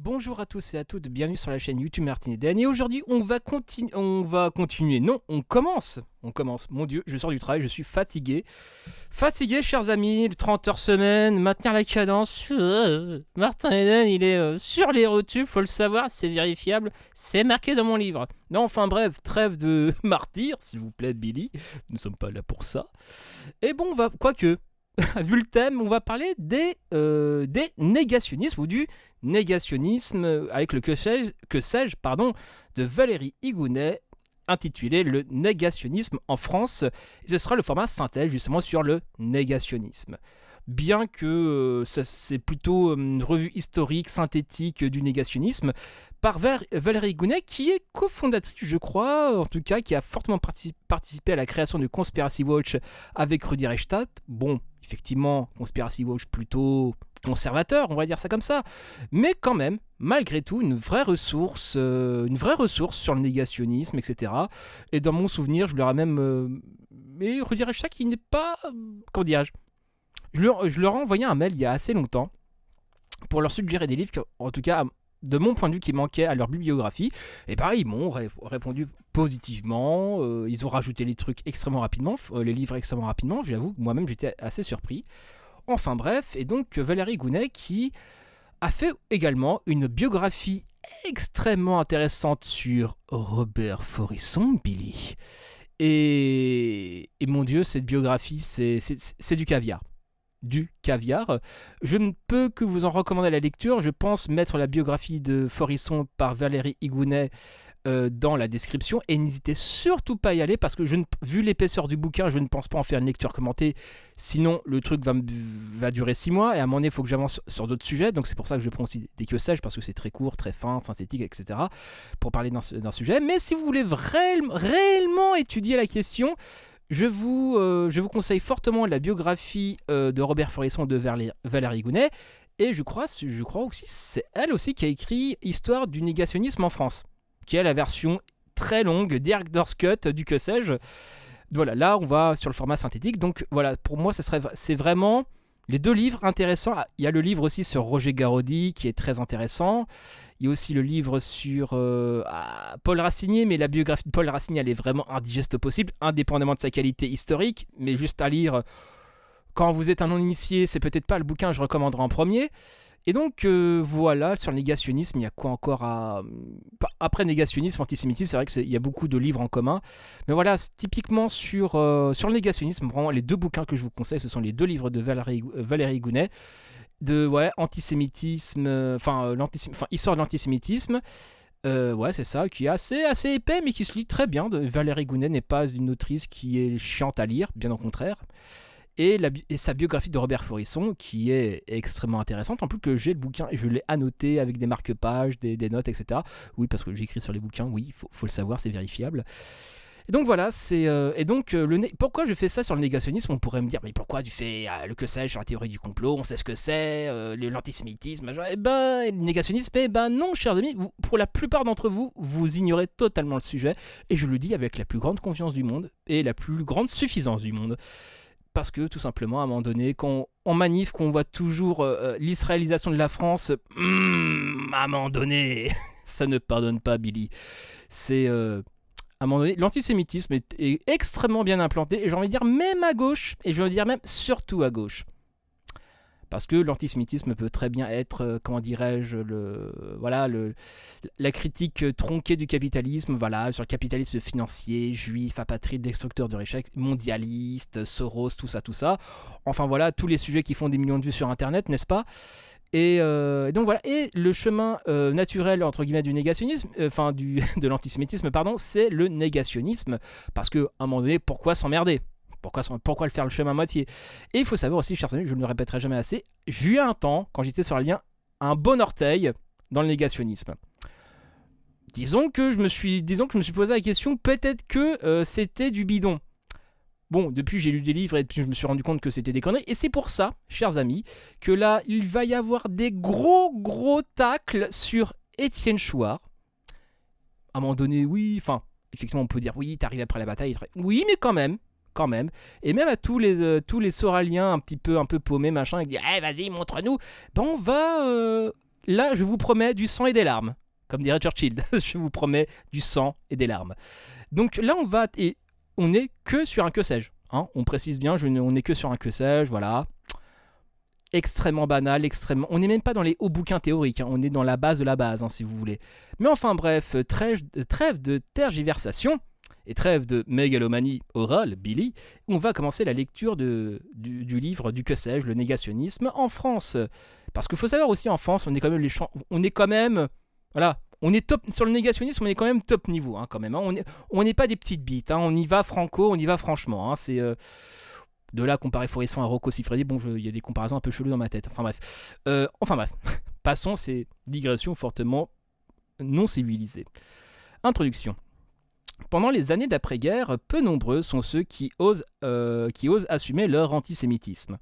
Bonjour à tous et à toutes, bienvenue sur la chaîne YouTube Martin Eden. Et aujourd'hui, on va continuer. Non, on commence. Mon Dieu, je sors du travail, je suis fatigué. Fatigué, chers amis, 30 heures semaine, maintenir la cadence. Martin Eden, il est sur les rotules, faut le savoir, c'est vérifiable, c'est marqué dans mon livre. Non, enfin bref, trêve de martyr, s'il vous plaît, Billy. Nous ne sommes pas là pour ça. Et bon, quoique. Vu le thème, on va parler des négationnismes ou du négationnisme avec le que sais-je de Valérie Higounet intitulé Le négationnisme en France. Et ce sera le format synthèse justement sur le négationnisme. Bien que c'est plutôt une revue historique, synthétique du négationnisme, par Valérie Higounet, qui est cofondatrice, je crois, en tout cas, qui a fortement participé à la création de Conspiracy Watch avec Rudi Reichstadt. Bon, effectivement, Conspiracy Watch plutôt conservateur, on va dire ça comme ça, mais quand même, malgré tout, une vraie ressource sur le négationnisme, etc. Et dans mon souvenir, je leur ai même... mais Rudi Reichstadt, qui n'est pas... comment dirais-je, je leur ai envoyé un mail il y a assez longtemps pour leur suggérer des livres, en tout cas, de mon point de vue, qui manquaient à leur bibliographie. Et ben, ils m'ont répondu positivement. Ils ont rajouté les trucs extrêmement rapidement, les livres extrêmement rapidement. J'avoue que moi-même, j'étais assez surpris. Enfin bref, et donc Valérie Higounet qui a fait également une biographie extrêmement intéressante sur Robert Faurisson, Billy. Et mon Dieu, cette biographie, c'est du caviar. Du caviar. Je ne peux que vous en recommander la lecture. Je pense mettre la biographie de Faurisson par Valérie Higounet dans la description. Et n'hésitez surtout pas à y aller parce que vu l'épaisseur du bouquin, je ne pense pas en faire une lecture commentée. Sinon, le truc va durer 6 mois. Et à un moment donné, il faut que j'avance sur d'autres sujets. Donc c'est pour ça que je prends aussi des que sais-je parce que c'est très court, très fin, synthétique, etc. pour parler d'un sujet. Mais si vous voulez réellement étudier la question... Je vous conseille fortement la biographie de Robert Faurisson de Valérie Higounet. Et je crois aussi c'est elle aussi qui a écrit Histoire du négationnisme en France, qui est la version très longue, Director's Cut du que sais-je. Voilà, là on va sur le format synthétique. Donc voilà, pour moi c'est vraiment les deux livres intéressants. Il y a le livre aussi sur Roger Garaudy qui est très intéressant. Il y a aussi le livre sur Paul Racinier, mais la biographie de Paul Racinier, elle est vraiment indigeste au possible, indépendamment de sa qualité historique, mais juste à lire quand vous êtes un non-initié, c'est peut-être pas le bouquin que je recommanderais en premier. Et donc voilà, sur le négationnisme, il y a quoi encore à... Après négationnisme, antisémitisme, c'est vrai qu'il y a beaucoup de livres en commun. Mais voilà, typiquement sur le négationnisme, vraiment les deux bouquins que je vous conseille, ce sont les deux livres de Valérie Higounet. Antisémitisme, histoire de l'antisémitisme, c'est ça, qui est assez épais mais qui se lit très bien. Valérie Higounet n'est pas une autrice qui est chiante à lire, bien au contraire. Et sa biographie de Robert Faurisson qui est extrêmement intéressante, en plus que j'ai le bouquin et je l'ai annoté avec des marque-pages, des notes, etc. Oui, parce que j'écris sur les bouquins, oui, faut le savoir, c'est vérifiable. Et donc voilà, pourquoi je fais ça sur le négationnisme? On pourrait me dire, mais pourquoi tu fais le que sais-je sur la théorie du complot? On sait ce que c'est, l'antisémitisme, le négationnisme. Non, chers amis, pour la plupart d'entre vous, vous ignorez totalement le sujet. Et je le dis avec la plus grande confiance du monde et la plus grande suffisance du monde. Parce que tout simplement, à un moment donné, quand en manif, qu'on voit toujours l'israélisation de la France, à un moment donné, ça ne pardonne pas, Billy. C'est... à un moment donné, l'antisémitisme est extrêmement bien implanté, et j'ai envie de dire même à gauche, et j'ai envie de dire même surtout à gauche. Parce que l'antisémitisme peut très bien être, la critique tronquée du capitalisme, sur le capitalisme financier, juif, apatride, destructeur de richesse, mondialiste, Soros, tout ça. Enfin voilà, tous les sujets qui font des millions de vues sur Internet, n'est-ce pas ? Et donc voilà, et le chemin naturel entre guillemets du négationnisme, de l'antisémitisme, c'est le négationnisme, parce que à un moment donné, pourquoi s'emmerder ? Pourquoi le faire le chemin à moitié ? Et il faut savoir aussi, chers amis, je ne le répéterai jamais assez, j'ai eu un temps, quand j'étais sur Alien, un bon orteil dans le négationnisme. Disons que je me suis posé la question, peut-être que c'était du bidon. Bon, depuis j'ai lu des livres et puis je me suis rendu compte que c'était des conneries. Et c'est pour ça, chers amis, que là, il va y avoir des gros tacles sur Étienne Chouard. À un moment donné, oui, effectivement, on peut dire, oui, t'arrives après la bataille. Oui, mais quand même. Et même à tous les Soraliens un peu paumés, machin, qui disent, vas-y, montre-nous. On va là, je vous promets du sang et des larmes. Comme dirait Churchill, je vous promets du sang et des larmes. Donc là, on n'est que sur un que sais-je. Hein, on précise bien, on n'est que sur un que sais-je, voilà. Extrêmement banal, on n'est même pas dans les hauts bouquins théoriques, hein, on est dans la base de la base, hein, si vous voulez. Mais enfin bref, trêve de tergiversation et trêve de mégalomanie orale, Billy, on va commencer la lecture du livre du que sais-je, le négationnisme en France. Parce qu'il faut savoir aussi, en France, on est quand même voilà, on est top sur le négationnisme, on est quand même top niveau, hein, quand même. Hein, on n'est pas des petites bites, hein, on y va franco, on y va franchement. Hein, c'est de là comparer Forisson à Rocco Siffredi, bon, il y a des comparaisons un peu cheloues dans ma tête. Enfin bref, passons ces digressions fortement non civilisées. Introduction. Pendant les années d'après-guerre, peu nombreux sont ceux qui osent assumer leur antisémitisme.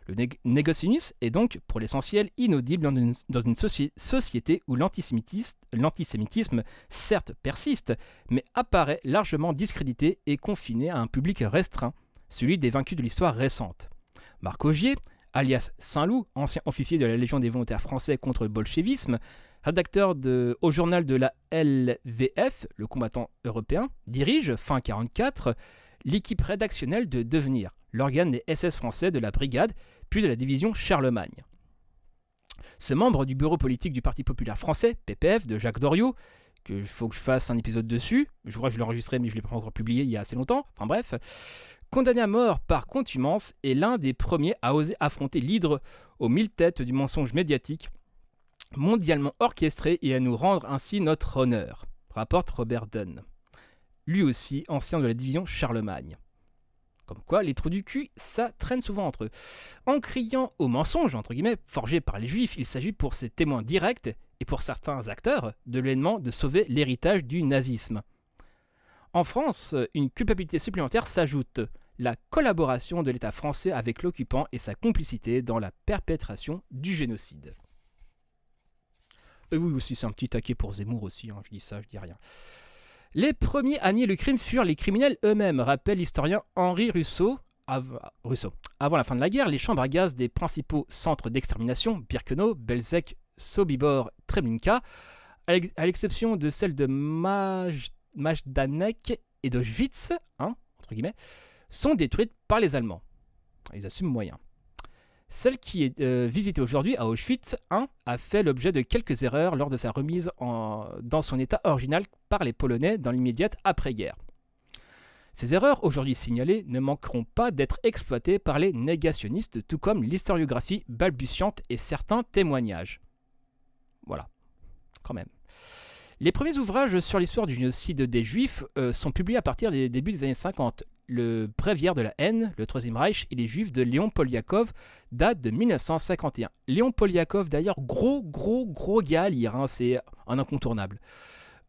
Le négationnisme est donc, pour l'essentiel, inaudible dans une société où l'antisémitisme, certes, persiste, mais apparaît largement discrédité et confiné à un public restreint, celui des vaincus de l'histoire récente. Marc Augier, alias Saint-Loup, ancien officier de la Légion des volontaires français contre le bolchevisme, rédacteur au journal de la LVF, le combattant européen, dirige, fin 1944, l'équipe rédactionnelle de Devenir, l'organe des SS français de la brigade, puis de la division Charlemagne. Ce membre du bureau politique du Parti populaire français, PPF, de Jacques Doriot, qu'il faut que je fasse un épisode dessus, je crois que je l'ai enregistré mais je ne l'ai pas encore publié il y a assez longtemps, enfin bref, condamné à mort par contumace, est l'un des premiers à oser affronter l'hydre aux 1000 têtes du mensonge médiatique, mondialement orchestré et à nous rendre ainsi notre honneur, rapporte Robert Dunn, lui aussi ancien de la division Charlemagne. Comme quoi, les trous du cul, ça traîne souvent entre eux. En criant au mensonge, entre guillemets, forgé par les juifs, il s'agit pour ces témoins directs, et pour certains acteurs, de l'événement de sauver l'héritage du nazisme. En France, une culpabilité supplémentaire s'ajoute, la collaboration de l'État français avec l'occupant et sa complicité dans la perpétration du génocide. Et oui, aussi, c'est un petit taquet pour Zemmour aussi, hein, je dis ça, je dis rien. Les premiers à nier le crime furent les criminels eux-mêmes, rappelle l'historien Henri Rousseau. Avant la fin de la guerre, les chambres à gaz des principaux centres d'extermination, Birkenau, Belzec, Sobibor, Treblinka, à l'exception de celles de Majdanek et d'Auschwitz, hein, entre guillemets, sont détruites par les Allemands. Ils assument moyen. Celle qui est visitée aujourd'hui à Auschwitz I a fait l'objet de quelques erreurs lors de sa remise dans son état original par les Polonais dans l'immédiate après-guerre. Ces erreurs, aujourd'hui signalées, ne manqueront pas d'être exploitées par les négationnistes, tout comme l'historiographie balbutiante et certains témoignages. Voilà, quand même. Les premiers ouvrages sur l'histoire du génocide des Juifs sont publiés à partir des débuts des années 50. Le Bréviaire de la haine, le Troisième Reich et les Juifs de Léon Poliakov datent de 1951. Léon Poliakov, d'ailleurs, gros gars à lire, hein, c'est un incontournable.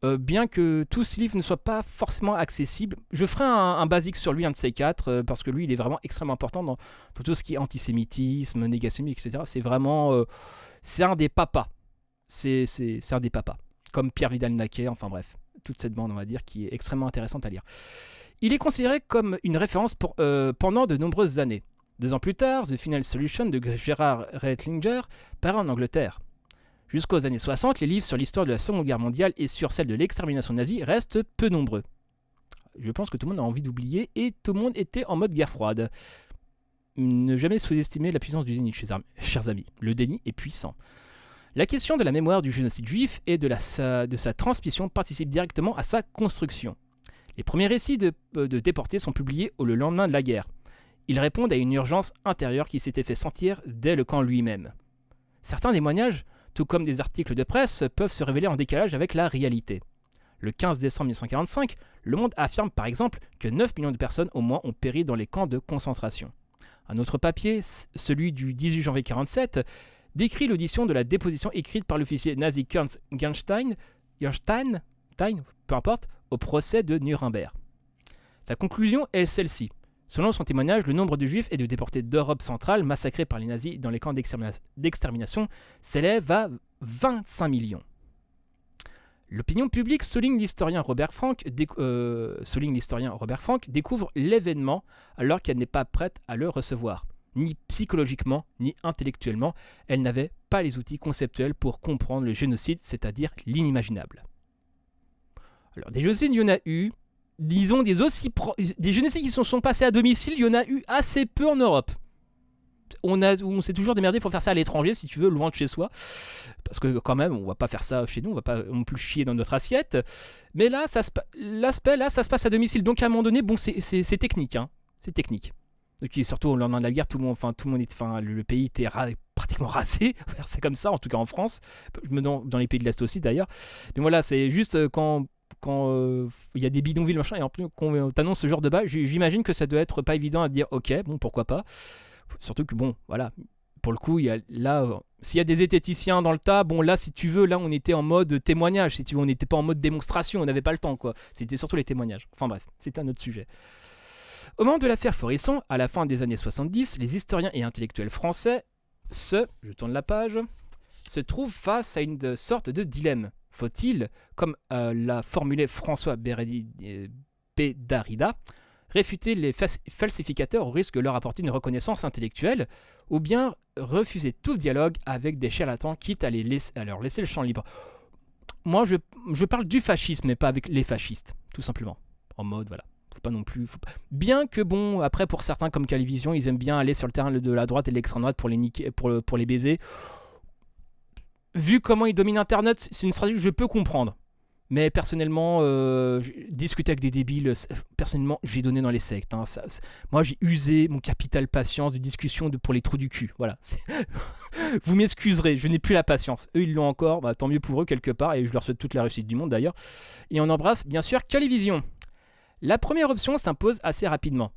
Bien que tous ces livres ne soient pas forcément accessibles, je ferai un basique sur lui, un de ces quatre, parce que lui, il est vraiment extrêmement important dans tout ce qui est antisémitisme, négationnisme, etc. C'est vraiment... c'est un des papas. C'est un des papas. Comme Pierre Vidal-Naquet, enfin bref. Toute cette bande, on va dire, qui est extrêmement intéressante à lire. Il est considéré comme une référence pendant de nombreuses années. 2 ans plus tard, The Final Solution de Gerhard Reitlinger paraît en Angleterre. Jusqu'aux années 60, les livres sur l'histoire de la Seconde Guerre mondiale et sur celle de l'extermination nazie restent peu nombreux. Je pense que tout le monde a envie d'oublier et tout le monde était en mode guerre froide. Ne jamais sous-estimer la puissance du déni, chers amis. Le déni est puissant. La question de la mémoire du génocide juif et de sa transmission participe directement à sa construction. Les premiers récits de déportés sont publiés le lendemain de la guerre. Ils répondent à une urgence intérieure qui s'était fait sentir dès le camp lui-même. Certains témoignages, tout comme des articles de presse, peuvent se révéler en décalage avec la réalité. Le 15 décembre 1945, Le Monde affirme par exemple que 9 millions de personnes au moins ont péri dans les camps de concentration. Un autre papier, celui du 18 janvier 1947, décrit l'audition de la déposition écrite par l'officier nazi Ernst Gerstein, peu importe, au procès de Nuremberg. Sa conclusion est celle-ci. Selon son témoignage, le nombre de juifs et de déportés d'Europe centrale massacrés par les nazis dans les camps d'extermination s'élève à 25 millions. L'opinion publique, souligne l'historien Robert Frank, découvre l'événement alors qu'elle n'est pas prête à le recevoir. Ni psychologiquement, ni intellectuellement, elle n'avait pas les outils conceptuels pour comprendre le génocide, c'est-à-dire l'inimaginable. Alors, des génocides, il y en a eu. Disons, des génocides qui se sont passés à domicile, il y en a eu assez peu en Europe. On s'est toujours démerdé pour faire ça à l'étranger, si tu veux, loin de chez soi. Parce que quand même, on va pas faire ça chez nous, on va pas non plus chier dans notre assiette. Mais là, ça se passe à domicile. Donc à un moment donné, bon, c'est technique, hein. C'est technique. Donc, surtout au lendemain de la guerre, le pays était pratiquement rasé, c'est comme ça, en tout cas en France, dans les pays de l'Est aussi d'ailleurs. Mais voilà, c'est juste quand il y a des bidonvilles machin, et en plus quand on t'annonce ce genre de bas, j'imagine que ça doit être pas évident à dire ok, bon, pourquoi pas. Surtout que bon, voilà, pour le coup, s'il y a des zététiciens dans le tas, bon là, si tu veux, là on était en mode témoignage, si tu veux, on n'était pas en mode démonstration, on n'avait pas le temps, quoi. C'était surtout les témoignages. Enfin bref, c'est un autre sujet. Au moment de l'affaire Forisson, à la fin des années 70, les historiens et intellectuels français je tourne la page, se trouvent face à une sorte de dilemme. Faut-il, comme l'a formulé François Bédarida, réfuter les falsificateurs au risque de leur apporter une reconnaissance intellectuelle, ou bien refuser tout dialogue avec des charlatans, quitte à leur laisser le champ libre. Moi, je parle du fascisme, mais pas avec les fascistes, tout simplement. En mode, voilà. Faut pas non plus. Bien que bon, après pour certains comme Calivision, ils aiment bien aller sur le terrain de la droite et de l'extrême droite pour les niquer, pour les baiser. Vu comment ils dominent Internet, c'est une stratégie que je peux comprendre. Mais personnellement, discuter avec des débiles, personnellement, j'ai donné dans les sectes. Hein. Moi, j'ai usé mon capital patience de discussion pour les trous du cul. Voilà. Vous m'excuserez, je n'ai plus la patience. Eux, ils l'ont encore. Bah, tant mieux pour eux, quelque part. Et je leur souhaite toute la réussite du monde, d'ailleurs. Et on embrasse, bien sûr, Calivision. La première option s'impose assez rapidement.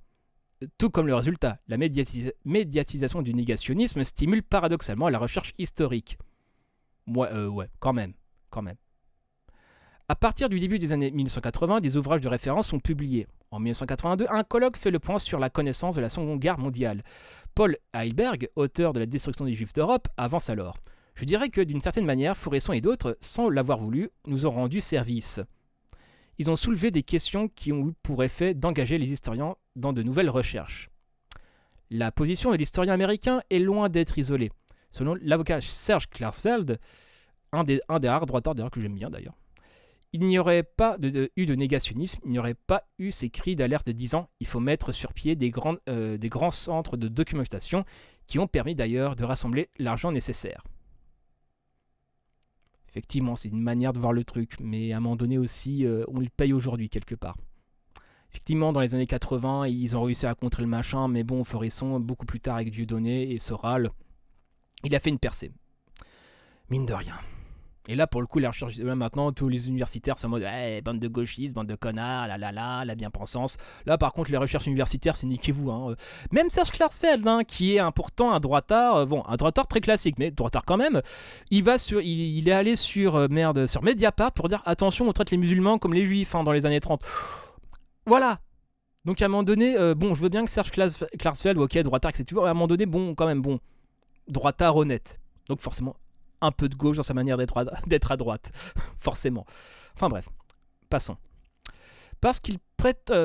Tout comme le résultat, la médiatisation du négationnisme stimule paradoxalement la recherche historique. Ouais, quand même. À partir du début des années 1980, des ouvrages de référence sont publiés. En 1982, un colloque fait le point sur la connaissance de la Seconde Guerre mondiale. Paul Heilberg, auteur de La destruction des Juifs d'Europe, avance alors. Je dirais que d'une certaine manière, Foresson et d'autres, sans l'avoir voulu, nous ont rendu service. Ils ont soulevé des questions qui ont eu pour effet d'engager les historiens dans de nouvelles recherches. La position de l'historien américain est loin d'être isolée. Selon l'avocat Serge Klarsfeld, un des rares droitards d'ailleurs que j'aime bien d'ailleurs, il n'y aurait pas eu de négationnisme, il n'y aurait pas eu ces cris d'alerte disant il faut mettre sur pied des grands centres de documentation qui ont permis d'ailleurs de rassembler l'argent nécessaire. Effectivement, c'est une manière de voir le truc, mais à un moment donné aussi, on le paye aujourd'hui quelque part. Effectivement, dans les années 80, ils ont réussi à contrer le machin, mais bon, Foresson, beaucoup plus tard avec Dieudonné et Soral, il a fait une percée. Mine de rien. Et là, pour le coup, la recherche, maintenant, tous les universitaires sont en mode bande de gauchistes, bande de connards, la bien-pensance. Là, par contre, les recherches universitaires, c'est niquez-vous. Hein. Même Serge Klarsfeld, hein, qui est pourtant un droitard, un droitard très classique, mais droitard quand même, il est allé sur Mediapart pour dire attention, on traite les musulmans comme les juifs dans les années 30. Voilà. Donc à un moment donné, je veux bien que Serge Klarsfeld, ok, droitard, etc. À un moment donné, droitard honnête. Donc forcément, un peu de gauche dans sa manière d'être à droite. Forcément. Enfin bref, passons. Parce qu'ils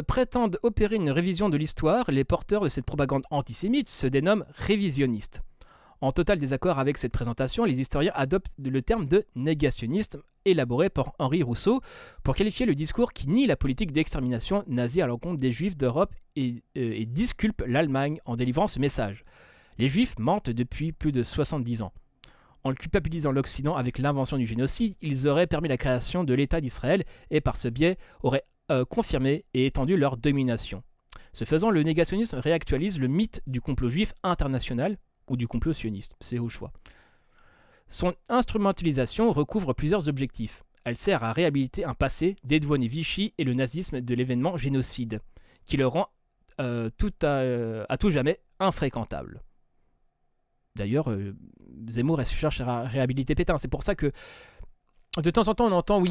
prétendent opérer une révision de l'histoire, les porteurs de cette propagande antisémite se dénomment révisionnistes. En total désaccord avec cette présentation, les historiens adoptent le terme de négationniste, élaboré par Henri Rousseau, pour qualifier le discours qui nie la politique d'extermination nazie à l'encontre des Juifs d'Europe et disculpe l'Allemagne en délivrant ce message. Les Juifs mentent depuis plus de 70 ans. En culpabilisant l'Occident avec l'invention du génocide, ils auraient permis la création de l'État d'Israël et par ce biais auraient confirmé et étendu leur domination. Ce faisant, le négationnisme réactualise le mythe du complot juif international ou du complot sioniste, c'est au choix. Son instrumentalisation recouvre plusieurs objectifs. Elle sert à réhabiliter un passé, dédouaner Vichy et le nazisme de l'événement génocide, qui le rend à tout jamais infréquentable. D'ailleurs, Zemmour cherche à réhabiliter Pétain. C'est pour ça que de temps en temps on entend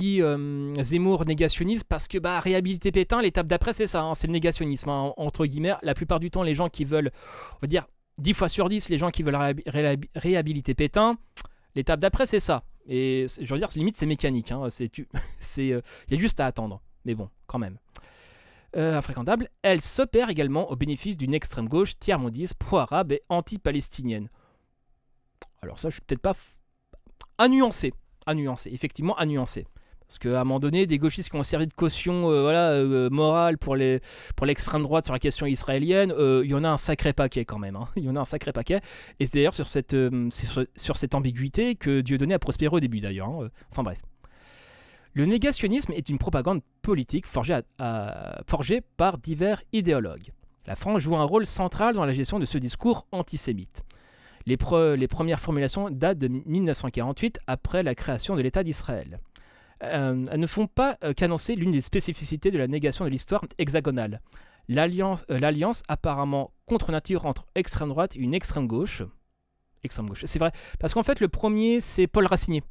Zemmour négationniste parce que réhabiliter Pétain, l'étape d'après c'est ça, c'est le négationnisme. Entre guillemets, la plupart du temps les gens qui veulent, on va dire 10 fois sur 10, les gens qui veulent réhabiliter Pétain, l'étape d'après c'est ça. Et je veux dire, limite c'est mécanique, il y a juste à attendre. Mais bon, quand même. infréquentable, elle s'opère également au bénéfice d'une extrême gauche tiers-mondiste, pro-arabe et anti-palestinienne. Alors ça, je suis peut-être pas... à nuancer, effectivement à nuancer. Parce qu'à un moment donné, des gauchistes qui ont servi de caution morale pour l'extrême droite sur la question israélienne, il y en a un sacré paquet quand même. Il y en a un sacré paquet. Et c'est d'ailleurs sur cette ambiguïté que Dieudonné a prospéré au début d'ailleurs. Enfin bref. Le négationnisme est une propagande politique forgée par divers idéologues. La France joue un rôle central dans la gestion de ce discours antisémite. Les premières formulations datent de 1948, après la création de l'État d'Israël. Elles ne font pas qu'annoncer l'une des spécificités de la négation de l'histoire hexagonale. L'alliance apparemment contre nature entre extrême droite et une extrême gauche. C'est vrai, parce qu'en fait le premier c'est Paul Racinier.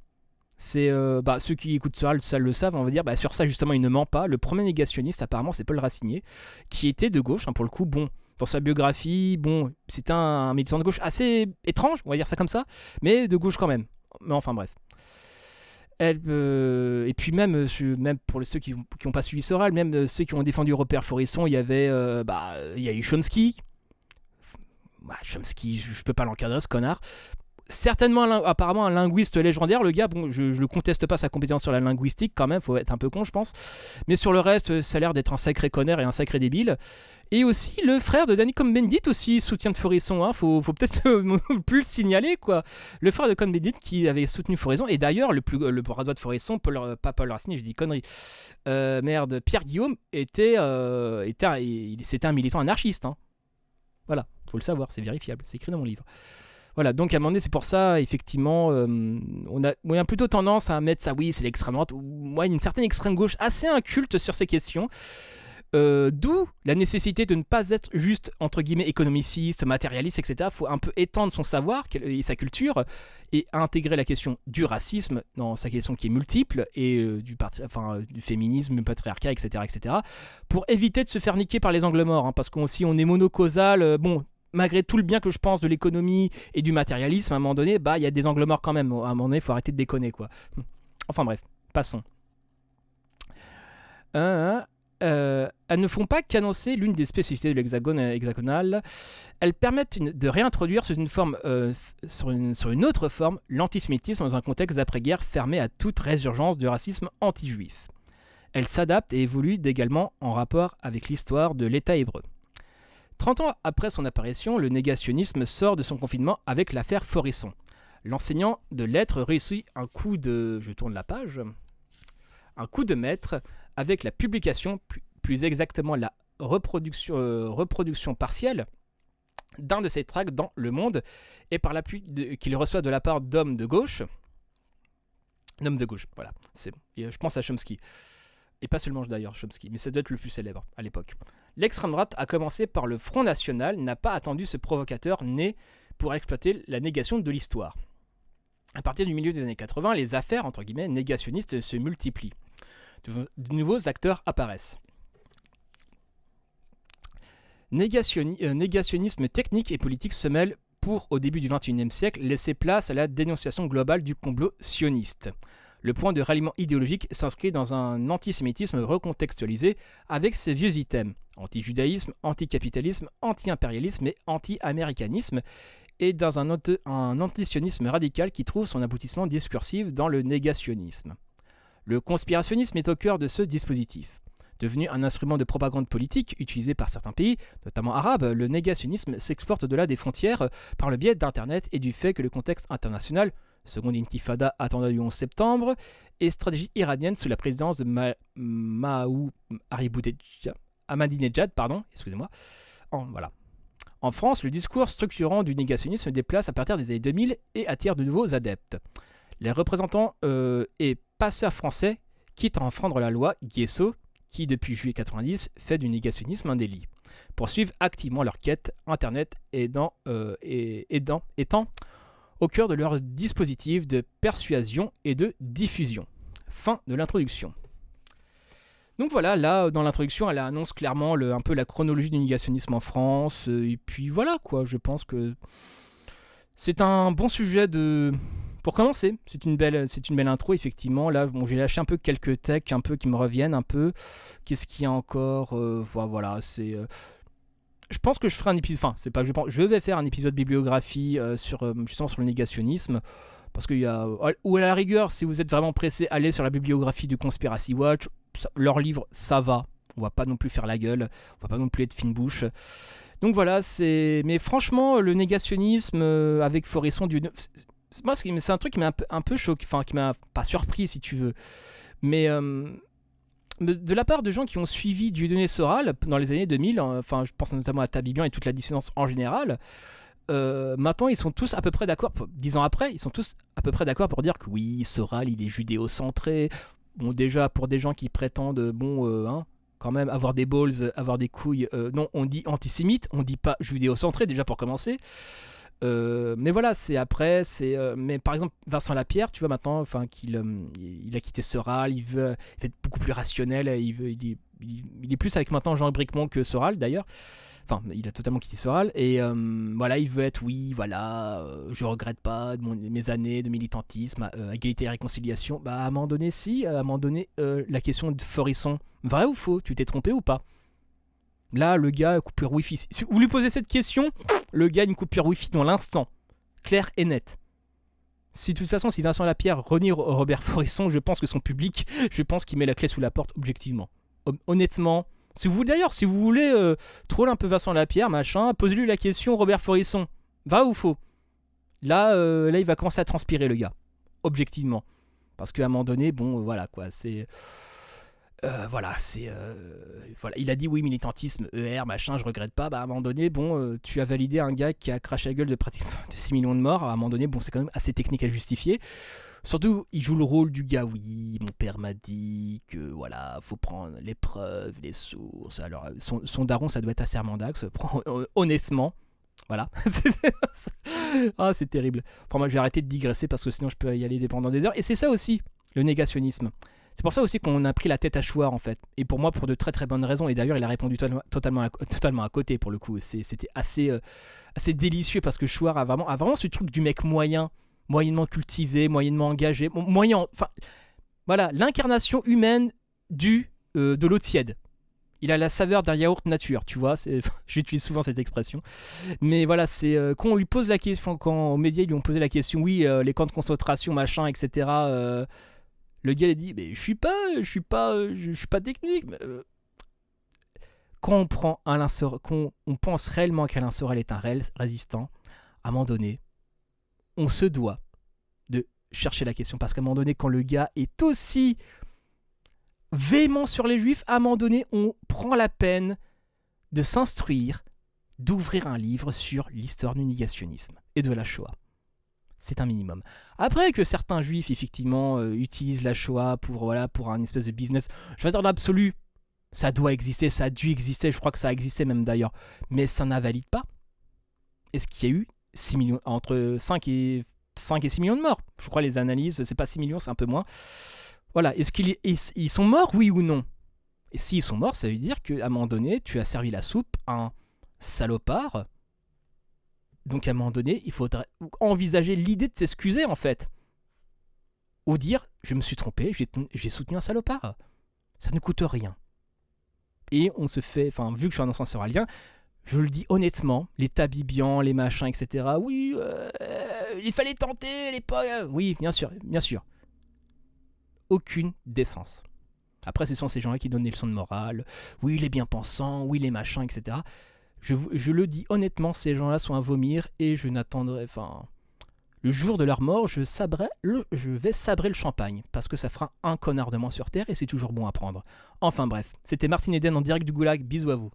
C'est ceux qui écoutent ça le savent, on va dire. Sur ça justement il ne ment pas. Le premier négationniste apparemment c'est Paul Racinier, qui était de gauche pour le coup. Bon, dans sa biographie, c'est un militant de gauche assez étrange, on va dire ça comme ça, mais de gauche quand même. Mais enfin bref. Et puis même pour ceux qui n'ont pas suivi Soral, même ceux qui ont défendu Robert Faurisson, il y a eu Chomsky. Chomsky, je peux pas l'encadrer ce connard. Certainement apparemment un linguiste légendaire, le gars, je ne conteste pas sa compétence sur la linguistique quand même, faut être un peu con je pense, mais sur le reste ça a l'air d'être un sacré connard et un sacré débile. Et aussi le frère de Danny Cohn-Bendit aussi soutient de Faurisson, faut peut-être plus le signaler quoi. Le frère de Cohn-Bendit qui avait soutenu Faurisson, et d'ailleurs le bras droit de Faurisson, pas Paul Racine, je dis connerie, Pierre Guillaume c'était un militant anarchiste, voilà, faut le savoir, c'est vérifiable, c'est écrit dans mon livre. Voilà, donc à un moment donné, c'est pour ça, effectivement, on a plutôt tendance à mettre ça, oui, c'est l'extrême droite, ou une certaine extrême gauche assez inculte sur ces questions. D'où la nécessité de ne pas être juste, entre guillemets, économiciste, matérialiste, etc. Il faut un peu étendre son savoir et sa culture et intégrer la question du racisme dans sa question qui est multiple et du féminisme, du patriarcat, etc., etc. pour éviter de se faire niquer par les angles morts. Parce que si on est monocausal, malgré tout le bien que je pense de l'économie et du matérialisme, à un moment donné, il y a des angles morts quand même. À un moment donné, il faut arrêter de déconner, quoi. Enfin bref, passons. Elles ne font pas qu'annoncer l'une des spécificités de l'hexagone hexagonal. Elles permettent de réintroduire sur une autre forme l'antisémitisme dans un contexte d'après-guerre fermé à toute résurgence de racisme anti-juif. Elles s'adaptent et évoluent également en rapport avec l'histoire de l'État hébreu. 30 ans après son apparition, le négationnisme sort de son confinement avec l'affaire Faurisson. L'enseignant de lettres réussit un coup de maître avec la publication, plus exactement la reproduction partielle d'un de ses tracts dans Le Monde, et par l'appui qu'il reçoit de la part d'hommes de gauche, voilà, je pense à Chomsky. Et pas seulement d'ailleurs Chomsky, mais ça doit être le plus célèbre à l'époque. L'extrême droite, à commencer par le Front National, n'a pas attendu ce provocateur né pour exploiter la négation de l'histoire. À partir du milieu des années 80, les affaires, entre guillemets, négationnistes se multiplient. De nouveaux acteurs apparaissent. Négationnisme technique et politique se mêlent pour, au début du XXIe siècle, laisser place à la dénonciation globale du complot sioniste. Le point de ralliement idéologique s'inscrit dans un antisémitisme recontextualisé avec ses vieux items, anti-judaïsme, anti-capitalisme, anti-impérialisme et anti-américanisme, et dans un antisionisme radical qui trouve son aboutissement discursif dans le négationnisme. Le conspirationnisme est au cœur de ce dispositif. Devenu un instrument de propagande politique utilisé par certains pays, notamment arabes, le négationnisme s'exporte au-delà des frontières par le biais d'Internet et du fait que le contexte international, seconde intifada attendue du 11 septembre, et stratégie iranienne sous la présidence de Ahmadinejad, voilà. En France, le discours structurant du négationnisme se déplace à partir des années 2000 et attire de nouveaux adeptes. Les représentants et passeurs français quittent à enfreindre la loi Guesso, qui depuis juillet 90 fait du négationnisme un délit, poursuivent activement leur quête, Internet étant au cœur de leur dispositif de persuasion et de diffusion. Fin de l'introduction. Donc voilà, là, dans l'introduction, elle annonce clairement un peu la chronologie du négationnisme en France, et puis voilà, quoi, je pense que c'est un bon sujet Pour commencer, c'est une belle intro, effectivement. Là, bon, j'ai lâché un peu quelques techs un peu qui me reviennent un peu. Qu'est-ce qu'il y a encore voilà, c'est... je pense que je ferai un épisode... Enfin, c'est pas que je pense... Je vais faire un épisode bibliographie justement sur le négationnisme. Parce qu'il y a... Ou à la rigueur, si vous êtes vraiment pressé, allez sur la bibliographie du Conspiracy Watch. Leur livre, ça va. On va pas non plus faire la gueule. On va pas non plus être fine bouche. Donc voilà, c'est... Mais franchement, le négationnisme avec Forisson... Moi, c'est un truc qui m'a un peu choqué. Enfin, qui m'a pas surpris, si tu veux. Mais... de la part de gens qui ont suivi Dieudonné Soral dans les années 2000, enfin je pense notamment à Tabibian et toute la dissidence en général, maintenant ils sont tous à peu près d'accord, 10 ans après, ils sont tous à peu près d'accord pour dire que oui, Soral il est judéo-centré. Bon, déjà pour des gens qui prétendent, quand même avoir des balls, avoir des couilles, non, on dit antisémite, on dit pas judéo-centré déjà pour commencer. Mais voilà, mais par exemple Vincent Lapierre, tu vois maintenant, enfin il a quitté Soral, il veut être beaucoup plus rationnel, il est plus avec maintenant Jean Bricmont que Soral d'ailleurs. Enfin, il a totalement quitté Soral et voilà, il veut être je regrette pas mes années de militantisme, égalité et réconciliation. Bah à un moment donné, la question de Forisson, vrai ou faux, tu t'es trompé ou pas? Là, le gars, coupure Wi-Fi. Si vous lui posez cette question, le gars a une coupure Wi-Fi dans l'instant. Clair et net. De toute façon, si Vincent Lapierre renie Robert Forisson, je pense que son public, qu'il met la clé sous la porte objectivement. Honnêtement, si vous voulez troller un peu Vincent Lapierre, machin, posez-lui la question Robert Forisson. Vrai ou faux? Là, il va commencer à transpirer, le gars. Objectivement. Parce qu'à un moment donné, bon, voilà, quoi, c'est... voilà, il a dit oui, militantisme, ER, machin, je regrette pas. Bah à un moment donné, tu as validé un gars qui a craché la gueule de 6 millions de morts. À un moment donné, c'est quand même assez technique à justifier. Surtout, il joue le rôle du gars, oui, mon père m'a dit que voilà, faut prendre les preuves, les sources. Alors, son daron, ça doit être assez Armandax, honnêtement. Voilà. C'est terrible. Enfin, moi, je vais arrêter de digresser parce que sinon, je peux y aller pendant des heures. Et c'est ça aussi, le négationnisme. C'est pour ça aussi qu'on a pris la tête à Chouard en fait. Et pour moi, pour de très très bonnes raisons. Et d'ailleurs, il a répondu totalement à côté pour le coup. C'était assez délicieux parce que Chouard a vraiment ce truc du mec moyennement cultivé, moyennement engagé. Enfin, voilà, l'incarnation humaine de l'eau tiède. Il a la saveur d'un yaourt nature, tu vois. J'utilise souvent cette expression. Mais voilà, c'est quand on lui pose la question, quand aux médias ils lui ont posé la question, oui, les camps de concentration, machin, etc. Le gars il a dit mais je suis pas technique. Mais, quand on pense réellement qu'Alain Sorel est un réel résistant, à un moment donné, on se doit de chercher la question parce qu'à un moment donné, quand le gars est aussi véhément sur les juifs, à un moment donné, on prend la peine de s'instruire, d'ouvrir un livre sur l'histoire du négationnisme et de la Shoah. C'est un minimum. Après que certains juifs, effectivement, utilisent la Shoah pour un espèce de business, je vais dire dans l'absolu, ça doit exister, ça a dû exister, je crois que ça a existé même d'ailleurs, mais ça n'invalide pas. Est-ce qu'il y a eu 6 millions, entre 5 et 6 millions de morts? Je crois les analyses, c'est pas 6 millions, c'est un peu moins. Voilà, ils sont morts, oui ou non? Et s'ils sont morts, ça veut dire qu'à un moment donné, tu as servi la soupe à un salopard. Donc à un moment donné, il faudrait envisager l'idée de s'excuser en fait. Ou dire, je me suis trompé, j'ai soutenu un salopard. Ça ne coûte rien. Et on se fait, enfin vu que je suis un ancien soralien, je le dis honnêtement, les tabibians, les machins, etc. Oui, il fallait tenter l'époque. Oui, bien sûr. Aucune décence. Après, ce sont ces gens-là qui donnent des leçons de morale. Oui, les bien-pensants, oui, les machins, etc. Je le dis honnêtement, ces gens-là sont à vomir et je n'attendrai... Enfin, le jour de leur mort, je vais sabrer le champagne parce que ça fera un connard de moins sur Terre et c'est toujours bon à prendre. Enfin bref, c'était Martin Eden en direct du Goulag. Bisous à vous.